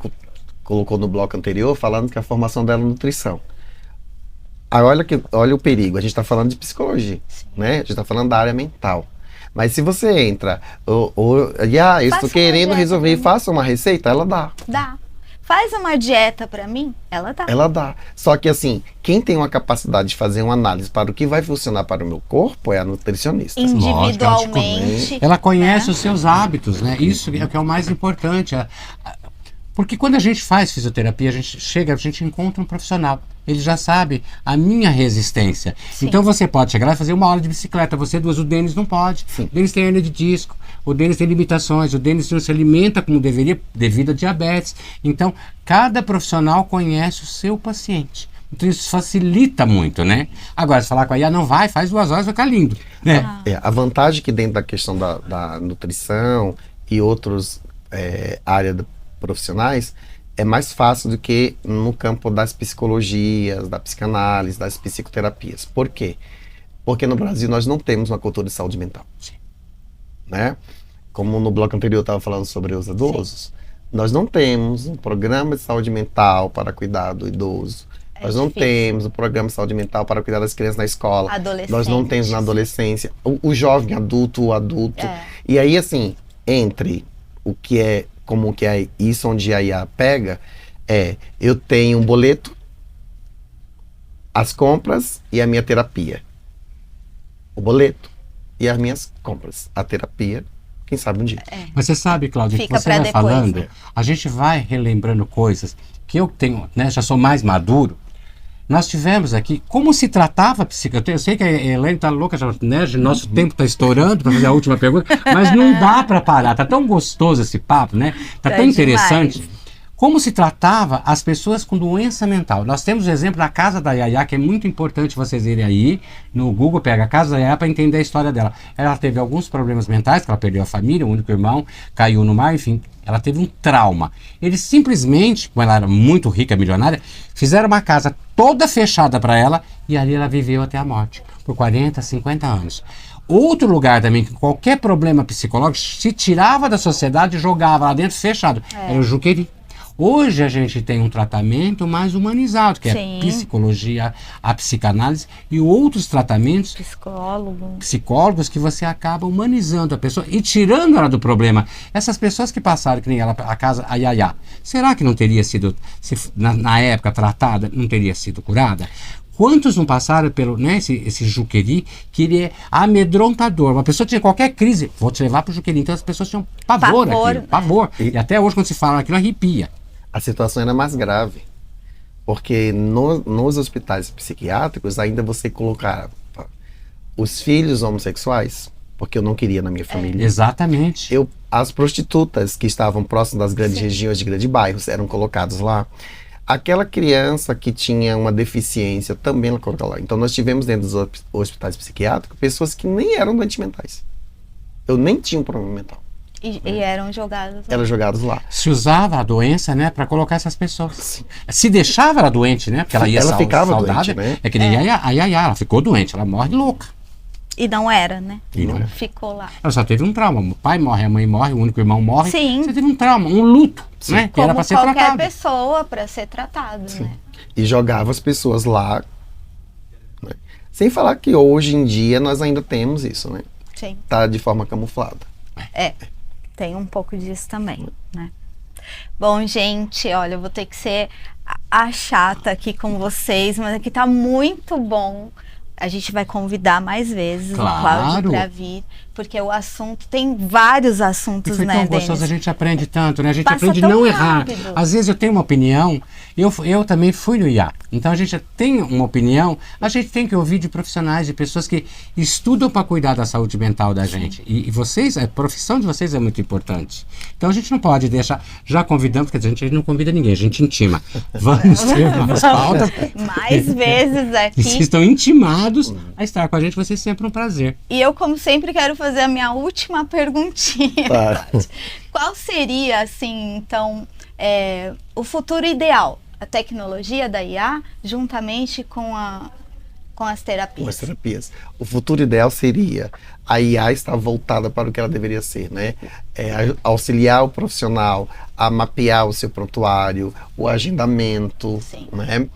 colocou no bloco anterior, falando que a formação dela é nutrição. Aí olha o perigo, a gente está falando de psicologia, né? A gente está falando da área mental. Mas se você entra, eu estou querendo resolver, faça uma receita, ela dá.
Dá. Faz uma dieta para mim, ela dá.
Ela dá. Só que assim, quem tem uma capacidade de fazer uma análise para o que vai funcionar para o meu corpo é a nutricionista.
Individualmente.
Ela conhece os seus hábitos, né? Isso é o que é o mais importante. Porque quando a gente faz fisioterapia, a gente encontra um profissional. Ele já sabe a minha resistência.
Sim.
Então você pode chegar lá e fazer uma aula de bicicleta. Você duas, o Denis não pode.
Sim.
O Denis tem hernia de disco. O Denis tem limitações. O Denis não se alimenta como deveria devido a diabetes. Então, cada profissional conhece o seu paciente. Então isso facilita muito, né? Agora, se falar com a IA, não vai, faz 2 horas, vai ficar lindo. Né?
A vantagem que dentro da questão da nutrição e outros áreas profissionais é mais fácil do que no campo das psicologias, da psicanálise, das psicoterapias. Por quê? Porque no Brasil nós não temos uma cultura de saúde mental.
Sim.
Né? Como no bloco anterior eu estava falando sobre os idosos, nós não temos um programa de saúde mental para cuidar do idoso. Nós não temos um programa de saúde mental para cuidar das crianças na escola. Nós não temos na adolescência. O jovem adulto, o adulto. E aí, assim, entre o que é como que é isso onde a IA pega, eu tenho um boleto, as compras e a minha terapia. O boleto e as minhas compras. A terapia, quem sabe um dia.
Mas você sabe, Cláudia, que você vai falando, a gente vai relembrando coisas que eu tenho, né, já sou mais maduro. Nós tivemos aqui, como se tratava psiquiatria. Eu sei que a Elaine está louca, já, né? Nosso tempo está estourando para fazer a última pergunta, mas não dá para parar. Tá tão gostoso esse papo, né? Tá tão interessante. Demais. Como se tratava as pessoas com doença mental. Nós temos o exemplo da Casa da Yaya, que é muito importante vocês irem aí no Google, pega a Casa da Yaya para entender a história dela. Ela teve alguns problemas mentais, que ela perdeu a família, o único irmão caiu no mar, enfim. Ela teve um trauma. Eles simplesmente, como ela era muito rica, milionária, fizeram uma casa toda fechada para ela e ali ela viveu até a morte, por 40, 50 anos. Outro lugar também, que qualquer problema psicológico se tirava da sociedade e jogava lá dentro fechado, era o Juqueri. Hoje a gente tem um tratamento mais humanizado, que é a psicologia, a psicanálise e outros tratamentos psicólogos que você acaba humanizando a pessoa e tirando ela do problema. Essas pessoas que passaram, que nem ela, a casa, a Yaya, será que não teria sido, na época tratada, não teria sido curada? Quantos não passaram pelo, né, esse Juqueri, que ele é amedrontador. Uma pessoa tinha qualquer crise, vou te levar para o Juqueri. Então as pessoas tinham pavor. E até hoje, quando se fala aquilo, arrepia.
A situação era mais grave. Porque nos hospitais psiquiátricos ainda você colocava os filhos homossexuais, porque eu não queria na minha família.
Exatamente.
As prostitutas que estavam próximas das grandes regiões de grandes bairros eram colocados lá. Aquela criança que tinha uma deficiência também ela colocava lá. Então nós tivemos dentro dos hospitais psiquiátricos pessoas que nem eram doentes mentais. Eu nem tinha um problema mental.
E eram jogados.
Eram jogados lá.
Se usava a doença, né, para colocar essas pessoas. Se deixava ela doente, né? Porque ela ia
ficava
saudável,
doente, né?
É que nem a Yaya, ela ficou doente, ela morre louca.
E não era, né?
E não era.
Ficou lá.
Ela só teve um trauma. O pai morre, a mãe morre, o único irmão morre.
Sim.
Você teve um trauma, um luto, né? Que
Como
era para ser
qualquer
tratado.
pessoa para ser tratado, né?
E jogava as pessoas lá. Né? Sem falar que hoje em dia nós ainda temos isso, né?
Sim.
Tá de forma camuflada.
Tem um pouco disso também, né? Bom, gente, olha, eu vou ter que ser a chata aqui com vocês, mas aqui tá muito bom. A gente vai convidar mais vezes o Cláudio para vir, porque o assunto, tem vários assuntos,
E foi
né,
tão gostoso,
Denis?
a gente aprende tanto, né? A gente
Passa
aprende
tão
não errar.
rápido.
Às vezes eu tenho uma opinião, eu também fui no IA. Então a gente tem uma opinião, a gente tem que ouvir de profissionais, de pessoas que estudam para cuidar da saúde mental da gente. E vocês, a profissão de vocês é muito importante. Então a gente não pode deixar, já convidamos, quer dizer, a gente não convida ninguém, a gente intima. Vamos ter mais pautas.
Mais vezes
E vocês
aqui.
estão intimados a estar com a gente, vai ser sempre um prazer.
E eu, como sempre, quero fazer a minha última perguntinha.
Tá.
Qual seria, assim, então, o futuro ideal? A tecnologia da IA juntamente com as terapias.
Com as terapias. O futuro ideal seria a IA estar voltada para o que ela deveria ser, né? Auxiliar o profissional a mapear o seu prontuário, o agendamento,
Sim.
né?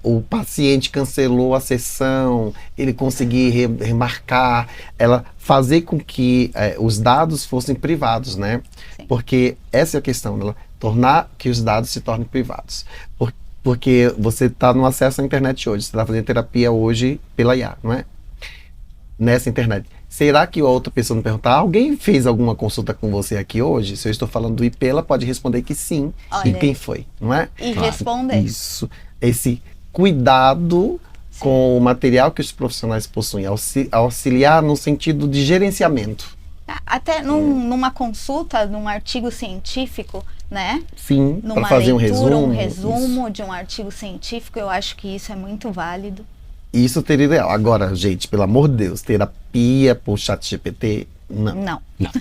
O paciente cancelou a sessão, ele conseguir remarcar, ela fazer com que os dados fossem privados, né?
Sim.
Porque essa é a questão, ela tornar que os dados se tornem privados. Porque você está no acesso à internet hoje, você está fazendo terapia hoje pela IA, não é? Nessa internet. Será que a outra pessoa não perguntar, alguém fez alguma consulta com você aqui hoje? Se eu estou falando do IP, ela pode responder que sim.
Olha
E quem
aí.
foi, não é?
E
Claro.
responder.
Isso. Esse cuidado com o material que os profissionais possuem, auxiliar no sentido de gerenciamento.
Até numa consulta, num artigo científico, né?
Sim, para
Numa
fazer
leitura,
um
um
resumo.
resumo de um artigo científico, eu acho que isso é muito válido.
Isso teria ideal. Agora, gente, pelo amor de Deus, terapia por chat GPT, não.
Não.
Não.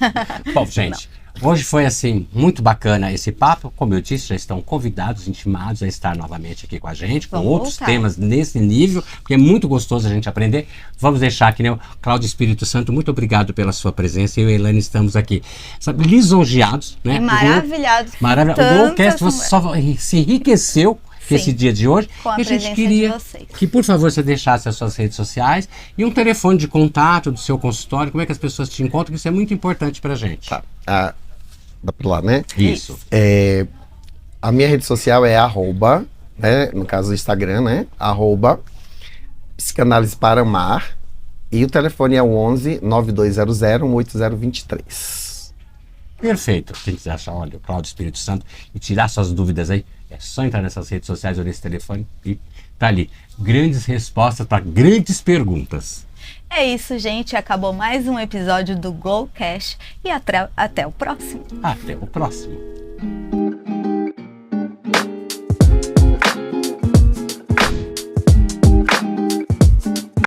Bom, gente, hoje foi assim, muito bacana esse papo. Como eu disse, já estão convidados, intimados a estar novamente aqui com a gente, com
Vamos
outros
voltar.
temas nesse nível, porque é muito gostoso a gente aprender. Vamos deixar aqui, né? Cláudio Espírito Santo, muito obrigado pela sua presença. Eu e a Elaine estamos aqui, sabe, lisonjeados, né?
E maravilhados.
Maravilha. O Golcast você só se enriqueceu com esse dia de hoje.
Com a
E a gente
presença
queria
de vocês.
que, por favor, você deixasse as suas redes sociais e um telefone de contato do seu consultório, como é que as pessoas te encontram, que isso é muito importante pra gente.
Tá. Dá pra lá, né?
Isso.
A minha rede social é @ né? No caso do Instagram, né? @ Psicanálise para Amar. E o telefone é o 11 9200 8023.
Perfeito. Quem quiser achar, olha, o Cláudio Espírito Santo e tirar suas dúvidas aí, é só entrar nessas redes sociais ou nesse telefone e tá ali. Grandes respostas para grandes perguntas.
É isso, gente. Acabou mais um episódio do Golcast e até o próximo.
Até o próximo.